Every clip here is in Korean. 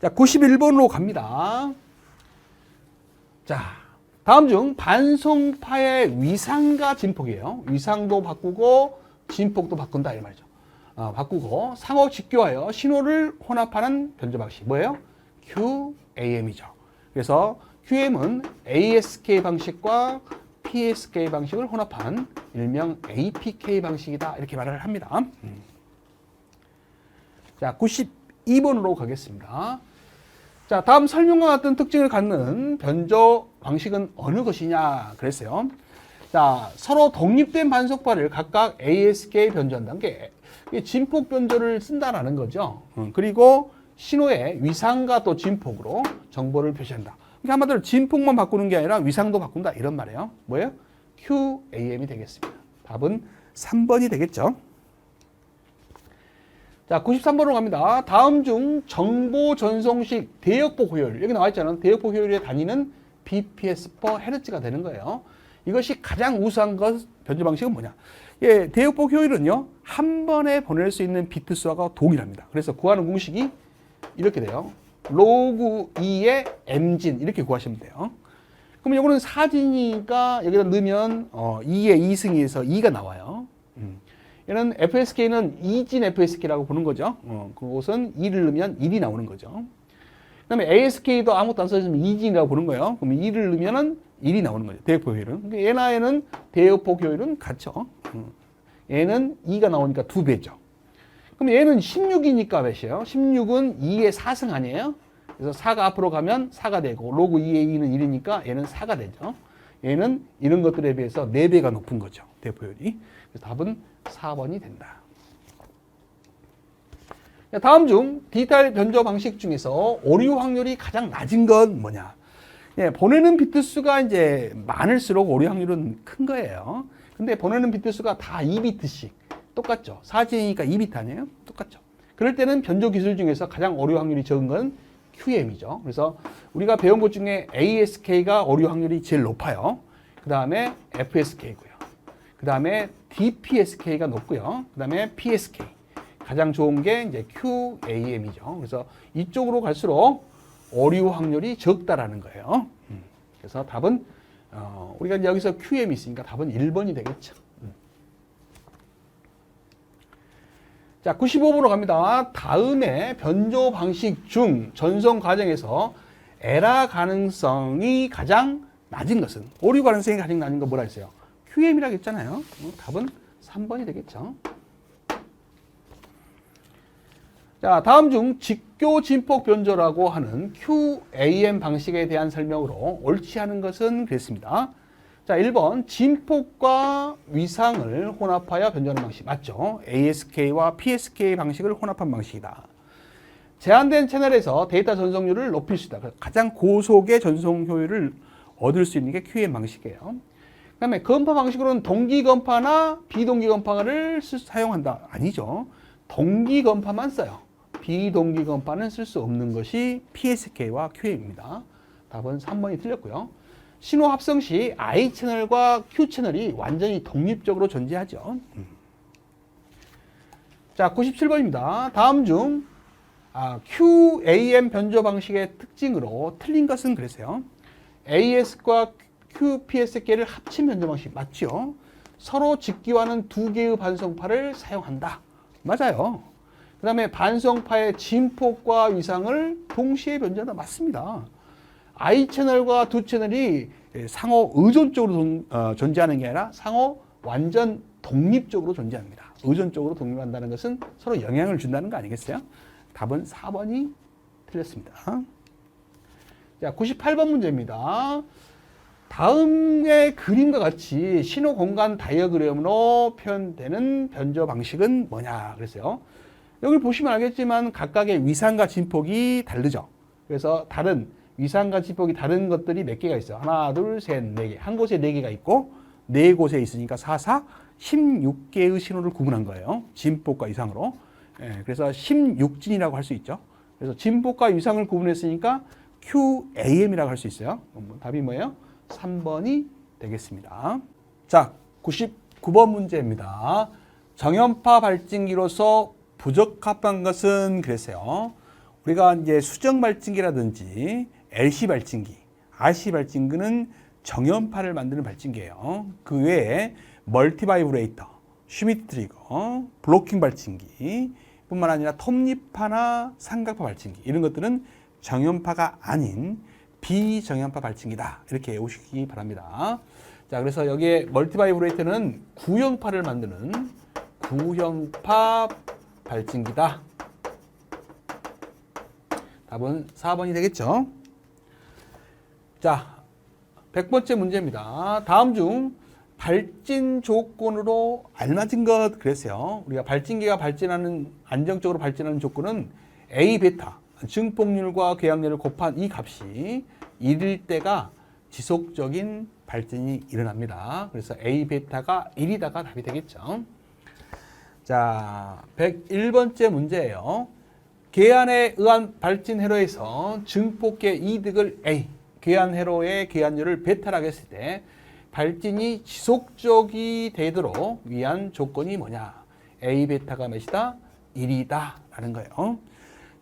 자, 91번으로 갑니다. 자, 다음 중 반송파의 위상과 진폭이에요. 위상도 바꾸고 진폭도 바꾼다 이 말이죠. 바꾸고 상호 직교하여 신호를 혼합하는 변조 방식 뭐예요? QAM이죠. 그래서 QAM은 ASK 방식과 PSK 방식을 혼합한 일명 APK 방식이다 이렇게 말을 합니다. 자, 92번으로 가겠습니다. 자, 다음 설명과 같은 특징을 갖는 변조 방식은 어느 것이냐 그랬어요. 자, 서로 독립된 반속파를 각각 ASK 변조한다는 게 진폭 변조를 쓴다라는 거죠. 그리고 신호의 위상과 또 진폭으로 정보를 표시한다. 그러니까 한마디로 진폭만 바꾸는 게 아니라 위상도 바꾼다 이런 말이에요. 뭐예요? QAM이 되겠습니다. 답은 3번이 되겠죠. 자, 93번으로 갑니다. 다음 중 정보 전송식 대역폭 효율. 여기 나와 있잖아요. 대역폭 효율의 단위는 bps/Hz가 되는 거예요. 이것이 가장 우수한 변조 방식은 뭐냐? 예, 대역폭 효율은요. 한 번에 보낼 수 있는 비트 수와 동일합니다. 그래서 구하는 공식이 이렇게 돼요. 로그 2의 m진 이렇게 구하시면 돼요. 그럼 이거는 4진이니까 여기다 넣으면 2의 2승위에서 2가 나와요. 얘는 FSK는 2진 FSK라고 부르는 거죠. 그것은 2를 넣으면 1이 나오는 거죠. 그 다음에 ASK도 아무것도 안 써있으면 2진이라고 부르는 거예요. 그럼 2를 넣으면은 1이 나오는 거죠. 대역폭 효율은. 그러니까 얘나 얘는 대역폭 효율은 같죠. 얘는 2가 나오니까 2배죠. 그럼 얘는 16이니까 몇이에요? 16은 2의 4승 아니에요? 그래서 4가 앞으로 가면 4가 되고 로그 2의 2는 1이니까 얘는 4가 되죠. 얘는 이런 것들에 비해서 4배가 높은 거죠. 대역폭 효율이. 그래서 답은 4번이 된다. 다음 중 디지털 변조 방식 중에서 오류 확률이 가장 낮은 건 뭐냐? 예, 보내는 비트 수가 이제 많을수록 오류 확률은 큰 거예요. 근데 보내는 비트 수가 다 2비트씩 똑같죠. 4진이니까 2비트 아니에요? 똑같죠. 그럴 때는 변조 기술 중에서 가장 오류 확률이 적은 건 QM이죠. 그래서 우리가 배운 것 중에 ASK가 오류 확률이 제일 높아요. 그 다음에 FSK고요. 그 다음에 DPSK가 높고요. 그 다음에 PSK. 가장 좋은 게 이제 QAM이죠. 그래서 이쪽으로 갈수록 오류 확률이 적다라는 거예요. 그래서 답은 우리가 이제 여기서 QM이 있으니까 답은 1번이 되겠죠. 자, 95번으로 갑니다. 다음의 변조 방식 중 전송 과정에서 에러 가능성이 가장 낮은 것은 오류 가능성이 가장 낮은 거 뭐라 했어요? QM이라고 했잖아요. 답은 3번이 되겠죠. 자, 다음 중 직교 진폭 변조라고 하는 QAM 방식에 대한 설명으로 옳지 않은 것은 그랬습니다. 자, 1번 진폭과 위상을 혼합하여 변조하는 방식 맞죠? ASK와 PSK 방식을 혼합한 방식이다. 제한된 채널에서 데이터 전송률을 높일 수 있다. 가장 고속의 전송 효율을 얻을 수 있는 게 QAM 방식이에요. 그 다음에 건파 방식으로는 동기 건파나 비동기 건파를 사용한다. 아니죠. 동기 건파만 써요. 비동기 건파는 쓸 수 없는 것이 PSK와 QAM입니다. 답은 3번이 틀렸고요. 신호 합성 시 I 채널과 Q 채널이 완전히 독립적으로 존재하죠. 자, 97번입니다. 다음 중 QAM 변조 방식의 특징으로 틀린 것은 그랬어요. AS과 QPSK를 합친 변조 방식 맞죠? 서로 직기화하는 두 개의 반송파를 사용한다. 맞아요. 그 다음에 반송파의 진폭과 위상을 동시에 변조한다. 맞습니다. I 채널과 두 채널이 상호 의존적으로 존재하는 게 아니라 상호 완전 독립적으로 존재합니다. 의존적으로 독립한다는 것은 서로 영향을 준다는 거 아니겠어요? 답은 4번이 틀렸습니다. 자, 98번 문제입니다. 다음의 그림과 같이 신호 공간 다이어그램으로 표현되는 변조 방식은 뭐냐 그랬어요. 여기 보시면 알겠지만 각각의 위상과 진폭이 다르죠. 그래서 다른 위상과 진폭이 다른 것들이 몇 개가 있어요. 하나, 둘, 셋, 네 개. 한 곳에 네 개가 있고 네 곳에 있으니까 4, 4, 16개의 신호를 구분한 거예요. 진폭과 위상으로. 예, 그래서 16진이라고 할 수 있죠. 그래서 진폭과 위상을 구분했으니까 QAM이라고 할 수 있어요. 답이 뭐예요? 3번이 되겠습니다. 자, 99번 문제입니다. 정연파 발진기로서 부적합한 것은 그랬어요. 우리가 이제 수정 발진기라든지 LC 발진기, RC 발진기는 정연파를 만드는 발진기예요. 그 외에 멀티바이브레이터, 슈미트 트리거, 블로킹 발진기 뿐만 아니라 톱니파나 삼각파 발진기 이런 것들은 정연파가 아닌 비정연파 발진기다. 이렇게 외우시기 바랍니다. 자, 그래서 여기에 멀티바이브레이터는 구형파를 만드는 구형파 발진기다. 답은 4번이 되겠죠. 자, 100번째 문제입니다. 다음 중 발진 조건으로 알맞은 것 그랬어요. 우리가 발진기가 안정적으로 발진하는 조건은 A 베타, 증폭률과 궤양률을 곱한 이 값이 1일 때가 지속적인 발진이 일어납니다. 그래서 A 베타가 1이다가 답이 되겠죠. 자, 101번째 문제예요. 궤안에 의한 발진 회로에서 증폭계 이득을 A, 궤안 회로의 궤안율을 베타라고 했을 때 발진이 지속적이 되도록 위한 조건이 뭐냐? A 베타가 몇이다? 1이다 라는 거예요.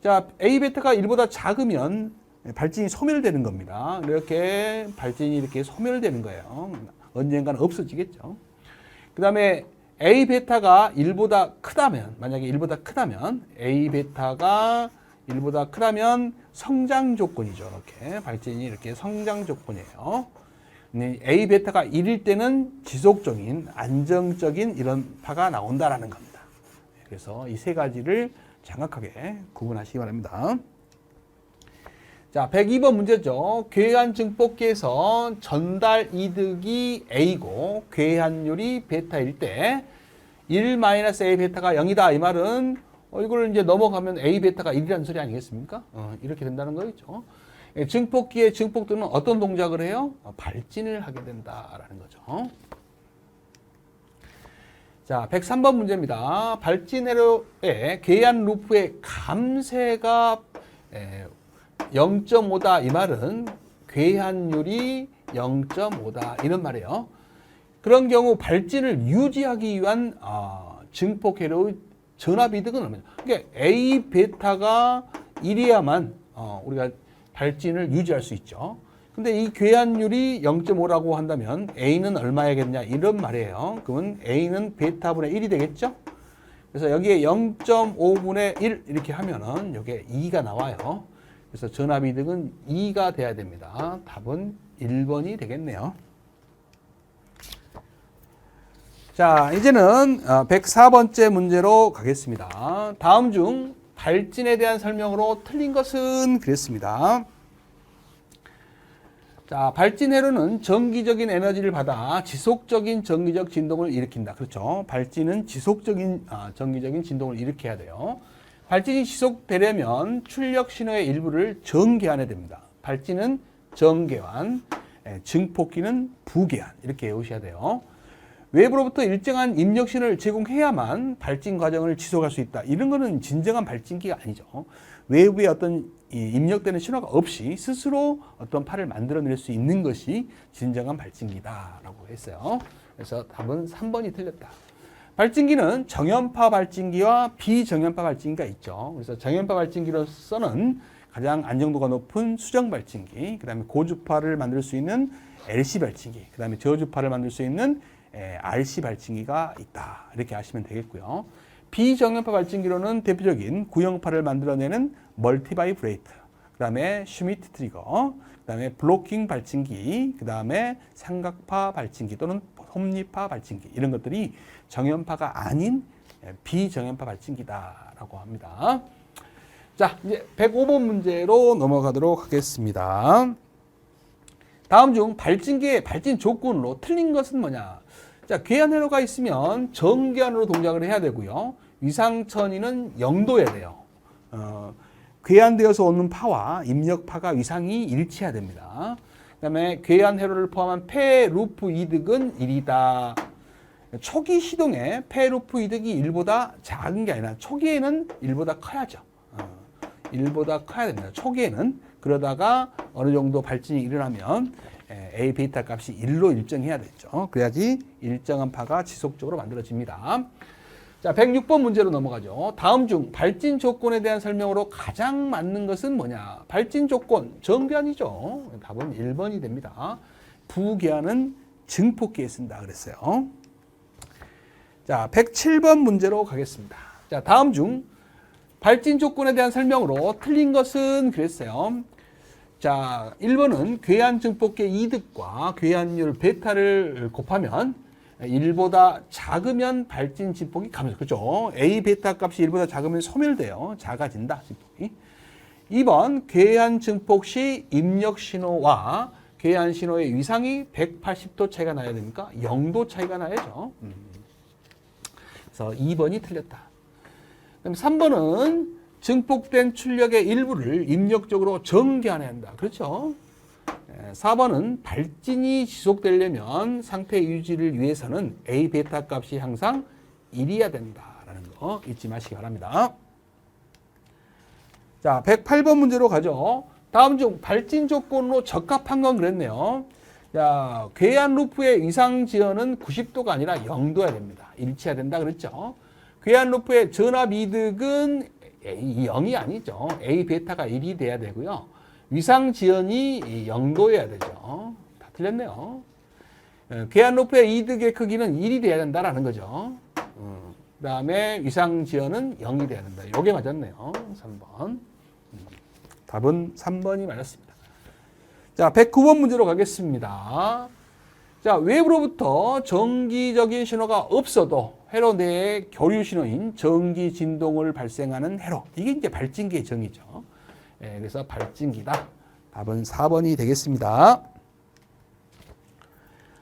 자, A 베타가 1보다 작으면 발진이 소멸되는 겁니다. 이렇게 발진이 이렇게 소멸되는 거예요. 언젠가는 없어지겠죠. 그 다음에 A 베타가 1보다 크다면, 만약에 1보다 크다면, A 베타가 1보다 크다면 성장 조건이죠. 이렇게 발진이 이렇게 성장 조건이에요. A 베타가 1일 때는 지속적인 안정적인 이런 파가 나온다라는 겁니다. 그래서 이 세 가지를 정확하게 구분하시기 바랍니다. 자, 102번 문제죠. 궤안 증폭기에서 전달 이득이 A고 궤안율이 베타일 때 1-A 베타가 0이다. 이 말은 이걸 이제 넘어가면 A 베타가 1이라는 소리 아니겠습니까? 이렇게 된다는 거겠죠. 증폭기의 증폭도는 어떤 동작을 해요? 발진을 하게 된다라는 거죠. 자, 103번 문제입니다. 발진 회로의 궤안 루프의 감쇄가 0.5다. 이 말은 궤안율이 0.5다. 이런 말이에요. 그런 경우 발진을 유지하기 위한 증폭 회로의 전압 이득은 얼마냐? 그러니까 A 베타가 1이야만 우리가 발진을 유지할 수 있죠. 근데 이 궤안율이 0.5라고 한다면 A는 얼마야겠냐? 이런 말이에요. 그러면 A는 베타분의 1이 되겠죠? 그래서 여기에 0.5분의 1 이렇게 하면은 여기에 2가 나와요. 그래서 전압 이득은 2가 돼야 됩니다. 답은 1번이 되겠네요. 자, 이제는 104번째 문제로 가겠습니다. 다음 중 발진에 대한 설명으로 틀린 것은 그랬습니다. 자, 발진 회로는 정기적인 에너지를 받아 지속적인 정기적 진동을 일으킨다. 그렇죠. 발진은 지속적인 정기적인 진동을 일으켜야 돼요. 발진이 지속되려면 출력 신호의 일부를 정궤환해야 됩니다. 발진은 정궤환, 증폭기는 부궤환 이렇게 외우셔야 돼요. 외부로부터 일정한 입력 신호를 제공해야만 발진 과정을 지속할 수 있다. 이런 거는 진정한 발진기가 아니죠. 외부에 어떤 입력되는 신호가 없이 스스로 어떤 파를 만들어낼 수 있는 것이 진정한 발진기다라고 했어요. 그래서 답은 3번이 틀렸다. 발진기는 정연파 발진기와 비정연파 발진기가 있죠. 그래서 정연파 발진기로서는 가장 안정도가 높은 수정 발진기, 그 다음에 고주파를 만들 수 있는 LC 발진기, 그 다음에 저주파를 만들 수 있는 RC 발진기가 있다. 이렇게 아시면 되겠고요. 비정연파 발진기로는 대표적인 구형파를 만들어내는 멀티바이브레이터, 그 다음에 슈미트 트리거, 그 다음에 블로킹 발진기, 그 다음에 삼각파 발진기 또는 톱니파 발진기 이런 것들이 정연파가 아닌 비정연파 발진기다라고 합니다. 자, 이제 105번 문제로 넘어가도록 하겠습니다. 다음 중 발진기의 발진 조건으로 틀린 것은 뭐냐? 자, 궤안 회로가 있으면 정궤안으로 동작을 해야 되고요. 위상천이는 0도여야 돼요. 궤안되어서 오는 파와 입력파가 위상이 일치해야 됩니다. 그 다음에 궤안 회로를 포함한 폐 루프 이득은 1이다. 초기 시동에 폐 루프 이득이 1보다 작은 게 아니라 초기에는 1보다 커야죠. 1보다 커야 됩니다. 초기에는. 그러다가 어느 정도 발진이 일어나면 A 베타 값이 1로 일정해야 되죠. 그래야지 일정한 파가 지속적으로 만들어집니다. 자, 106번 문제로 넘어가죠. 다음 중 발진 조건에 대한 설명으로 가장 맞는 것은 뭐냐? 발진 조건, 정교한이죠. 답은 1번이 됩니다. 부기한은 증폭기에 쓴다 그랬어요. 자, 107번 문제로 가겠습니다. 자, 다음 중 발진 조건에 대한 설명으로 틀린 것은 그랬어요. 자, 1번은 괴한 증폭기의 이득과 괴한율 베타를 곱하면 1보다 작으면 발진 진폭이 감소. 그렇죠? A 베타 값이 1보다 작으면 소멸돼요. 작아진다. 진폭이. 2번 괴한 증폭 시 입력 신호와 괴한 신호의 위상이 180도 차이가 나야 됩니까? 0도 차이가 나야죠. 그래서 2번이 틀렸다. 그럼 3번은 증폭된 출력의 일부를 입력적으로 전개해야 한다. 그렇죠? 4번은 발진이 지속되려면 상태 유지를 위해서는 A 베타 값이 항상 1이어야 된다라는 거 잊지 마시기 바랍니다. 자, 108번 문제로 가죠. 다음 중 발진 조건으로 적합한 건 그랬네요. 자, 괴한 루프의 위상 지연은 90도가 아니라 0도여야 됩니다. 일치해야 된다 그랬죠. 괴한 루프의 전압 이득은 0이 아니죠. A 베타가 1이 돼야 되고요. 위상 지연이 0도여야 되죠. 다 틀렸네요. 괴한 루프의 이득의 크기는 1이 돼야 된다라는 거죠. 그 다음에 위상 지연은 0이 돼야 된다. 이게 맞았네요. 3번. 답은 3번이 맞았습니다. 자, 109번 문제로 가겠습니다. 자, 외부로부터 정기적인 신호가 없어도 회로 내에 교류 신호인 전기 진동을 발생하는 회로. 이게 이제 발진기의 정의죠. 그래서 발진기다. 답은 4번이 되겠습니다.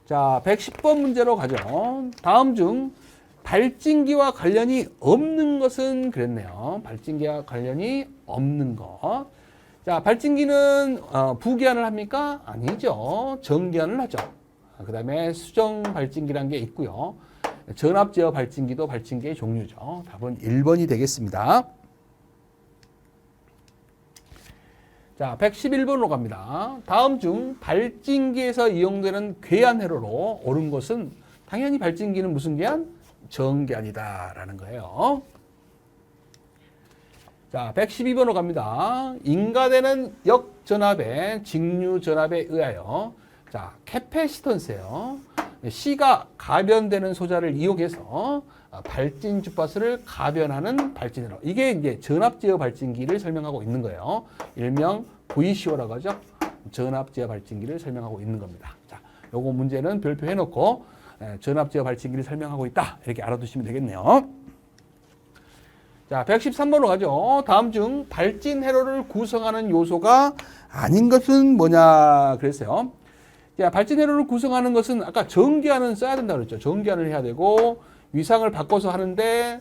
자, 110번 문제로 가죠. 다음 중 발진기와 관련이 없는 것은 그랬네요. 발진기와 관련이 없는 것. 자, 발진기는 부기한을 합니까? 아니죠. 정기한을 하죠. 그 다음에 수정 발진기라는 게 있고요. 전압 제어 발진기도 발진기의 종류죠. 답은 1번이 되겠습니다. 자, 111번으로 갑니다. 다음 중 발진기에서 이용되는 괴한 회로로 옳은 것은 당연히 발진기는 무슨 괴한? 정괴한이다라는 거예요. 자, 112번으로 갑니다. 인가되는 역전압의 직류전압에 의하여 자, 캐패시턴스예요. C가 가변되는 소자를 이용해서 발진 주파수를 가변하는 발진으로. 이게 이제 전압 제어 발진기를 설명하고 있는 거예요. 일명 VCO라고 하죠. 전압 제어 발진기를 설명하고 있는 겁니다. 자, 요거 문제는 별표 해놓고 전압 제어 발진기를 설명하고 있다. 이렇게 알아두시면 되겠네요. 자, 113번으로 가죠. 다음 중 발진 회로를 구성하는 요소가 아닌 것은 뭐냐 그랬어요. 자, 발진 회로를 구성하는 것은 아까 전기한은 써야 된다 그랬죠. 전기한을 해야 되고 위상을 바꿔서 하는데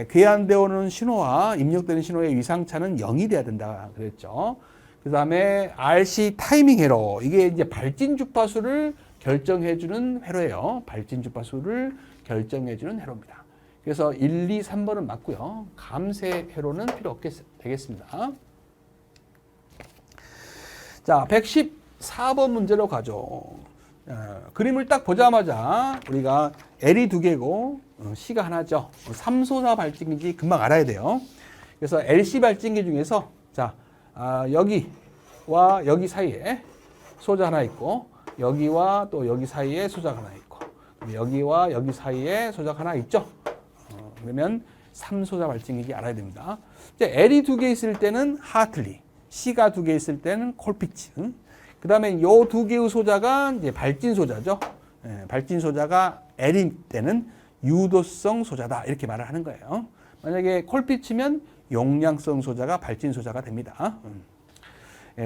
괴한되어 오는 신호와 입력되는 신호의 위상차는 0이 돼야 된다 그랬죠. 그 다음에 RC 타이밍 회로. 이게 이제 발진 주파수를 결정해주는 회로예요. 발진 주파수를 결정해주는 회로입니다. 그래서 1, 2, 3번은 맞고요. 감쇄 회로는 필요 되겠습니다. 자, 114번 문제로 가죠. 그림을 딱 보자마자 우리가 L이 두 개고 C가 하나죠. 3소사 발진기인지 금방 알아야 돼요. 그래서 LC 발진기 중에서 자, 여기와 여기 사이에 소자 하나 있고 여기와 또 여기 사이에 소자가 하나 있고 여기와 여기 사이에 소자가 하나 있죠. 그러면 3소자 발진기인지 알아야 됩니다. 이제 L이 두 개 있을 때는 하틀리, C가 두 개 있을 때는 콜피츠. 그 다음에 요 두 개의 소자가 이제 발진 소자죠. 발진 소자가 L일 때는 유도성 소자다. 이렇게 말을 하는 거예요. 만약에 콜피츠면 용량성 소자가 발진 소자가 됩니다.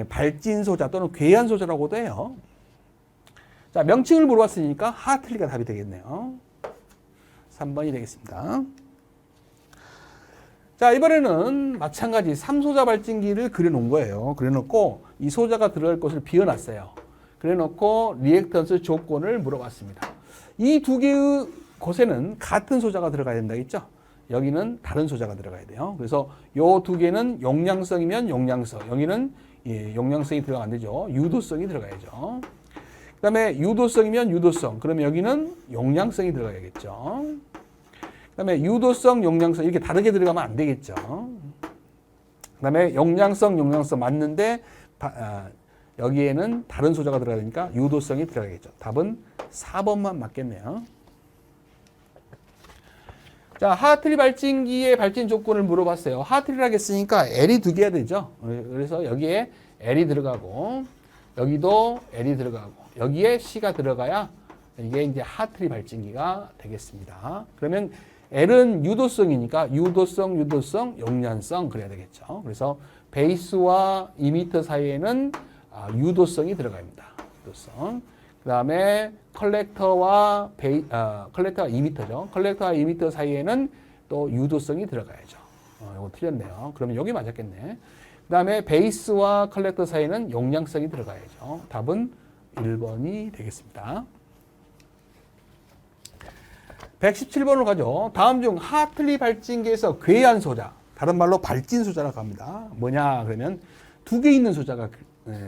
발진 소자 또는 괴한 소자라고도 해요. 자, 명칭을 물어봤으니까 하틀리가 답이 되겠네요. 3번이 되겠습니다. 자, 이번에는 마찬가지 3소자 발진기를 그려놓은 거예요. 그려놓고 이 소자가 들어갈 것을 비워놨어요. 그래놓고 리액턴스 조건을 물어봤습니다. 이 두 개의 곳에는 같은 소자가 들어가야 된다 했죠. 여기는 다른 소자가 들어가야 돼요. 그래서 요 두 개는 용량성이면 용량성, 여기는 용량성이 들어가면 안 되죠. 유도성이 들어가야죠. 그 다음에 유도성이면 유도성, 그러면 여기는 용량성이 들어가야겠죠. 그 그다음에 유도성, 용량성 이렇게 다르게 들어가면 안 되겠죠. 그다음에 용량성 맞는데 여기에는 다른 소자가 들어가니까 유도성이 들어가겠죠. 답은 4번만 맞겠네요. 자, 하트리 발진기의 발진 조건을 물어봤어요. 하트리라고 했으니까 L이 두 개가 되죠. 그래서 여기에 L이 들어가고 여기도 L이 들어가고 여기에 C가 들어가야 이게 이제 하트리 발진기가 되겠습니다. 그러면 L은 유도성이니까 유도성, 용량성 그래야 되겠죠. 그래서 베이스와 이미터 사이에는 유도성이 들어갑니다. 유도성. 그 다음에 컬렉터와 이미터죠. 컬렉터와 이미터 사이에는 또 유도성이 들어가야죠. 이거 틀렸네요. 그러면 여기 맞았겠네. 그 다음에 베이스와 컬렉터 사이에는 용량성이 들어가야죠. 답은 1번이 되겠습니다. 117번으로 가죠. 다음 중 하틀리 발진기에서 괴한 소자, 다른 말로 발진 소자라고 합니다. 뭐냐 그러면 두 개 있는 소자가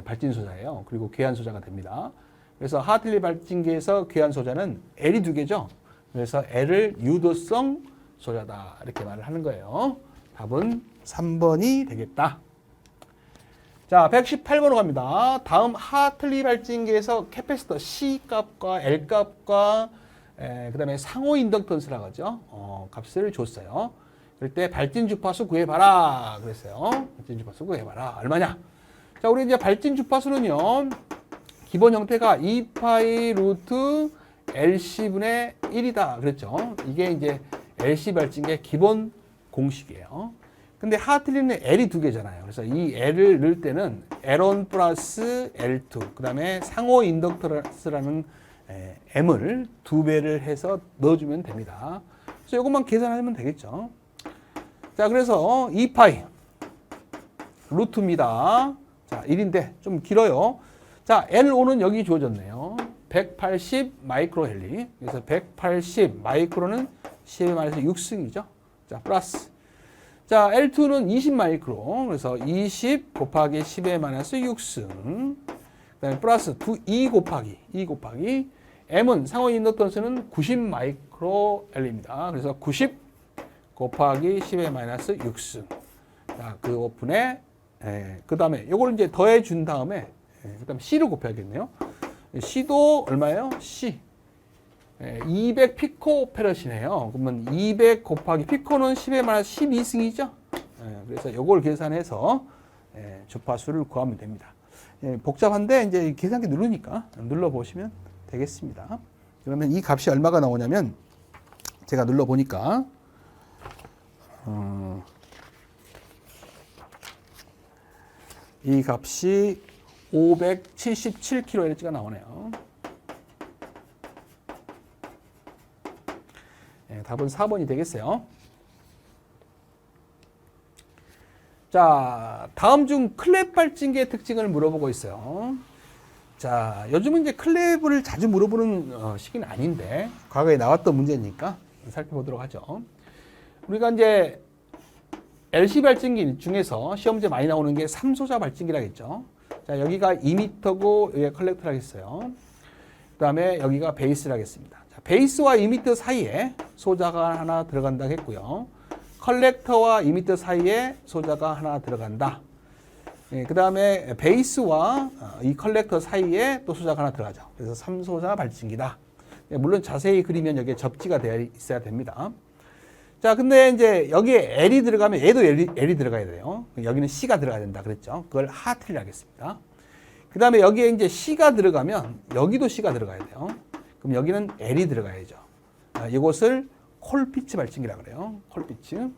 발진 소자예요. 그리고 괴한 소자가 됩니다. 그래서 하틀리 발진기에서 괴한 소자는 L이 두 개죠. 그래서 L을 유도성 소자다 이렇게 말을 하는 거예요. 답은 3번이 되겠다. 자, 118번으로 갑니다. 다음 하틀리 발진기에서 캐패시터 C 값과 L 값과 그 다음에 상호 인덕턴스라고 하죠. 값을 줬어요. 그럴 때 발진 주파수 구해봐라 그랬어요. 발진 주파수 구해봐라. 얼마냐? 자, 우리 이제 발진 주파수는요. 기본 형태가 2파이 루트 LC분의 1이다 그랬죠. 이게 이제 LC 발진기의 기본 공식이에요. 근데 하틀리는 L이 두 개잖아요. 그래서 이 L을 넣을 때는 L1 플러스 L2 그 다음에 상호 인덕터스라는 M을 두 배를 해서 넣어주면 됩니다. 그래서 이것만 계산하면 되겠죠. 자, 그래서 2파이 루트입니다. 자, 1인데 좀 길어요. 자, L5는 여기 주어졌네요. 180 마이크로헬리. 그래서 180 마이크로는 10의 마이너스 6승이죠. 자, 플러스. 자, L2는 20 마이크로. 그래서 20 곱하기 10의 마이너스 6승. 그다음에 플러스 2 곱하기 M은 상호 인덕턴스는 90 마이크로헬리입니다. 그래서 90 곱하기 10의 마이너스 6승. 자, 그 오픈에 그 다음에 이걸 이제 더해 준 다음에 그 다음에 C를 곱해야겠네요. C도 얼마예요? C. 200 피코페럿이네요. 그러면 200 곱하기 피코는 10의 마이너스 12승이죠. 그래서 이걸 계산해서 주파수를 구하면 됩니다. 복잡한데 이제 계산기 누르니까 눌러보시면 되겠습니다. 그러면 이 값이 얼마가 나오냐면 제가 눌러보니까 이 값이 577kHz가 나오네요. 답은 4번이 되겠어요. 자, 다음 중 클랩 발진기의 특징을 물어보고 있어요. 자, 요즘은 이제 클랩을 자주 물어보는 시기는 아닌데 과거에 나왔던 문제니까 살펴보도록 하죠. 우리가 이제 LC 발진기 중에서 시험 문제 많이 나오는 게 3소자 발진기라겠죠. 자, 여기가 이미터고 여기가 컬렉터라겠어요. 그 다음에 여기가 베이스라겠습니다. 자, 베이스와 이미터 사이에 소자가 하나 들어간다고 했고요. 컬렉터와 이미터 사이에 소자가 하나 들어간다. 그 다음에 베이스와 이 컬렉터 사이에 또 소자가 하나 들어가죠. 그래서 3소자 발진기다. 물론 자세히 그리면 여기에 접지가 되어 있어야 됩니다. 자, 근데 이제 여기에 L이 들어가면 얘도 L이 들어가야 돼요. 여기는 C가 들어가야 된다 그랬죠. 그걸 하트리라 하겠습니다. 그 다음에 여기에 이제 C가 들어가면 여기도 C가 들어가야 돼요. 그럼 여기는 L이 들어가야죠. 이것을 콜피츠 발진기라 그래요. 콜피츠.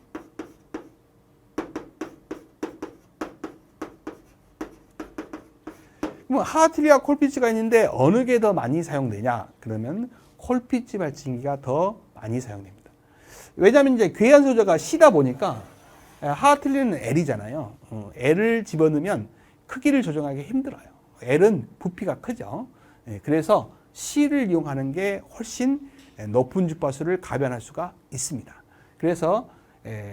그럼 하트리와 콜피츠가 있는데 어느 게 더 많이 사용되냐? 그러면 콜피츠 발진기가 더 많이 사용됩니다. 왜냐하면 이제 괴한 소자가 C다 보니까 하트리는 L이잖아요. L을 집어넣으면 크기를 조정하기 힘들어요. L은 부피가 크죠. 그래서 C를 이용하는 게 훨씬 높은 주파수를 가변할 수가 있습니다. 그래서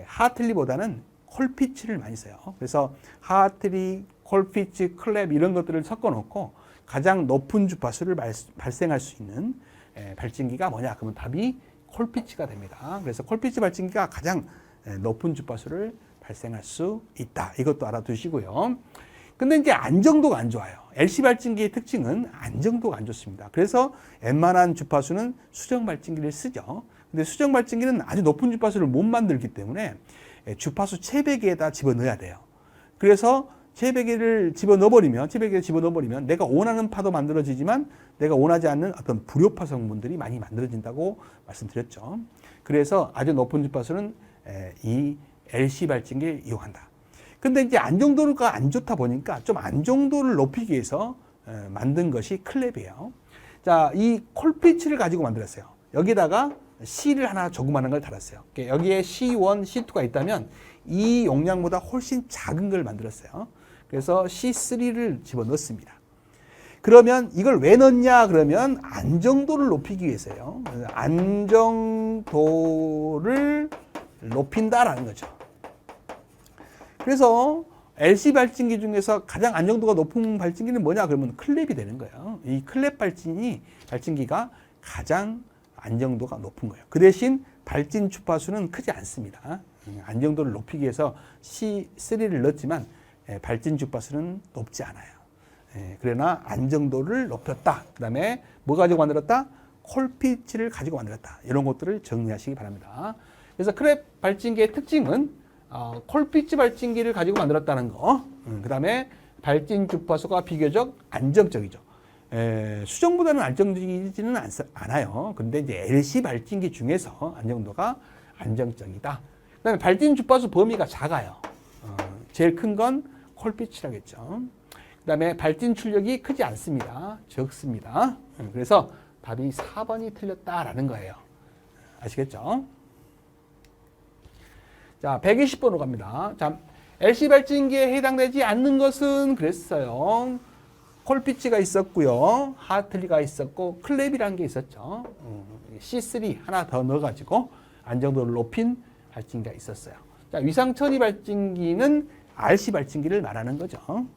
하트리보다는 콜피츠를 많이 써요. 그래서 하트리, 콜피츠, 클랩 이런 것들을 섞어 놓고 가장 높은 주파수를 발생할 수 있는 발진기가 뭐냐? 그러면 답이 콜피츠가 됩니다. 그래서 콜피츠 발진기가 가장 높은 주파수를 발생할 수 있다. 이것도 알아두시고요. 근데 이제 안정도가 안 좋아요. LC 발진기의 특징은 안정도가 안 좋습니다. 그래서 웬만한 주파수는 수정 발진기를 쓰죠. 근데 수정 발진기는 아주 높은 주파수를 못 만들기 때문에 주파수 채배기에다 집어넣어야 돼요. 그래서 채배기를 집어넣어버리면 내가 원하는 파도 만들어지지만 내가 원하지 않는 어떤 불효파 성분들이 많이 만들어진다고 말씀드렸죠. 그래서 아주 높은 주파수는 이 LC 발진기를 이용한다. 근데 이제 안정도가 안 좋다 보니까 좀 안정도를 높이기 위해서 만든 것이 클랩이에요. 자, 이 콜피츠를 가지고 만들었어요. 여기다가 C를 하나 조그마한 걸 달았어요. 여기에 C1, C2가 있다면 이 용량보다 훨씬 작은 걸 만들었어요. 그래서 C3를 집어넣습니다. 그러면 이걸 왜 넣냐? 그러면 안정도를 높이기 위해서요. 안정도를 높인다라는 거죠. 그래서 LC 발진기 중에서 가장 안정도가 높은 발진기는 뭐냐? 그러면 클랩이 되는 거예요. 이 클랩 발진기가 가장 안정도가 높은 거예요. 그 대신 발진 주파수는 크지 않습니다. 안정도를 높이기 위해서 C3를 넣었지만 발진 주파수는 높지 않아요. 그러나 안정도를 높였다. 그 다음에 뭐 가지고 만들었다? 콜피츠를 가지고 만들었다. 이런 것들을 정리하시기 바랍니다. 그래서 클랩 발진기의 특징은 콜피츠 발진기를 가지고 만들었다는 거. 그 다음에 발진 주파수가 비교적 안정적이죠. 수정보다는 안정적이지는 않아요. 근데 이제 LC 발진기 중에서 안정도가 안정적이다. 그 다음에 발진 주파수 범위가 작아요. 제일 큰 건 콜피츠라겠죠. 그 다음에 발진 출력이 크지 않습니다. 적습니다. 그래서 답이 4번이 틀렸다라는 거예요. 아시겠죠? 자, 120번으로 갑니다. 자, LC 발진기에 해당되지 않는 것은 그랬어요. 콜피츠가 있었고요. 하틀리가 있었고 클랩이라는 게 있었죠. C3 하나 더 넣어가지고 안정도를 높인 발진기가 있었어요. 자, 위상천이 발진기는 RC 발진기를 말하는 거죠.